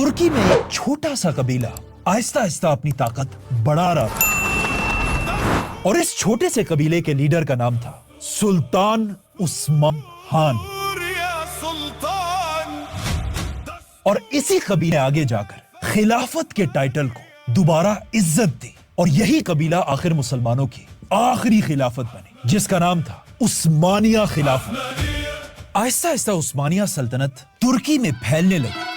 तुर्की में एक छोटा सा कबीला आहिस्ता आहिस्ता अपनी ताकत बढ़ा रहा था और इस छोटे से कबीले के लीडर का नाम था सुल्तान उस्मान खान। और इसी कबीले ने आगे जाकर खिलाफत के टाइटल को दोबारा इज्जत दी और यही कबीला आखिर मुसलमानों की आखिरी खिलाफत बनी जिसका नाम था उस्मानिया खिलाफत। आहिस्ता आहिस्ता उस्मानिया सल्तनत तुर्की में फैलने लगी,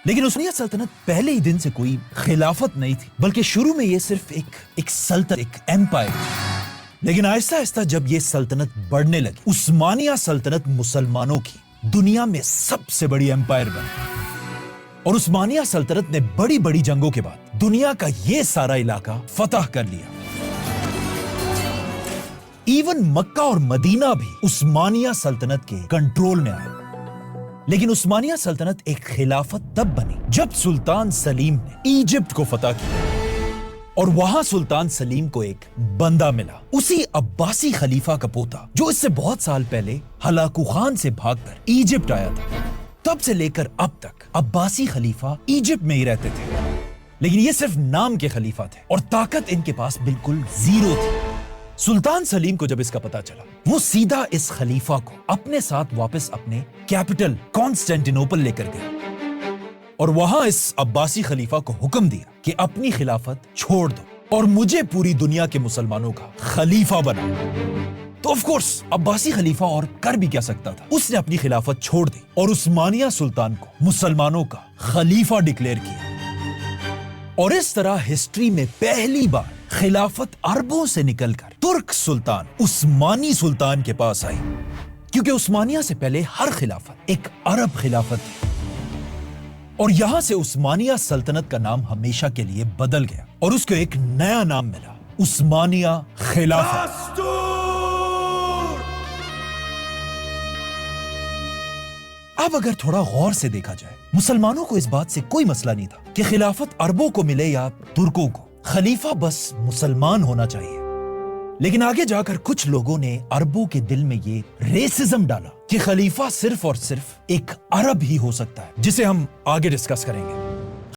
लेकिन उस्मानिया सल्तनत पहले ही दिन से कोई खिलाफत नहीं थी, बल्कि शुरू में ये सिर्फ एक सल्तनत, एक एम्पायर थी। लेकिन आहिस्ता आहिस्ता जब ये सल्तनत बढ़ने लगी, उस्मानिया सल्तनत मुसलमानों की दुनिया में सबसे बड़ी एम्पायर बनी और उस्मानिया सल्तनत ने बड़ी बड़ी जंगों के बाद दुनिया का ये सारा इलाका फतह कर लिया। इवन मक्का और मदीना भी उस्मानिया सल्तनत के कंट्रोल में आया। लेकिन उस्मानिया सल्तनत एक खिलाफत तब बनी जब सुल्तान सलीम ने इजिप्ट को फतह किया और वहां सुल्तान सलीम को एक बंदा मिला, उसी अब्बासी खलीफा का पोता जो इससे बहुत साल पहले हलाकू खान से भागकर इजिप्ट आया था। तब से लेकर अब तक अब्बासी खलीफा इजिप्ट में ही रहते थे, लेकिन ये सिर्फ नाम के खलीफा थे और ताकत इनके पास बिल्कुल जीरो थी। सुल्तान सलीम को जब इसका पता चला, वो सीधा इस खलीफा को अपने साथ वापस अपने कैपिटल कॉन्स्टेंटिनोपल लेकर गया और वहां इस अब्बासी खलीफा को हुक्म दिया कि अपनी खिलाफत छोड़ दो और मुझे पूरी दुनिया के मुसलमानों का खलीफा बनाओ। तो ऑफ कोर्स अब्बासी खलीफा और कर भी क्या सकता था, उसने अपनी खिलाफत छोड़ दी और उस्मानिया सुल्तान को मुसलमानों का खलीफा डिक्लेयर किया। और इस तरह हिस्ट्री में पहली बार खिलाफत अरबों से निकलकर तुर्क सुल्तान उस्मानी सुल्तान के पास आई, क्योंकि उस्मानिया से पहले हर खिलाफत एक अरब खिलाफत थी और यहां से उस्मानिया सल्तनत का नाम हमेशा के लिए बदल गया और उसको एक नया नाम मिला, उस्मानिया खिलाफत। अब अगर थोड़ा गौर से देखा जाए, मुसलमानों को इस बात से कोई मसला नहीं था कि खिलाफत अरबों को मिले या तुर्कों को, खलीफा बस मुसलमान होना चाहिए। लेकिन आगे जाकर कुछ लोगों ने अरबों के दिल में ये रेसिज्म डाला कि खलीफा सिर्फ और सिर्फ एक अरब ही हो सकता है, जिसे हम आगे डिस्कस करेंगे।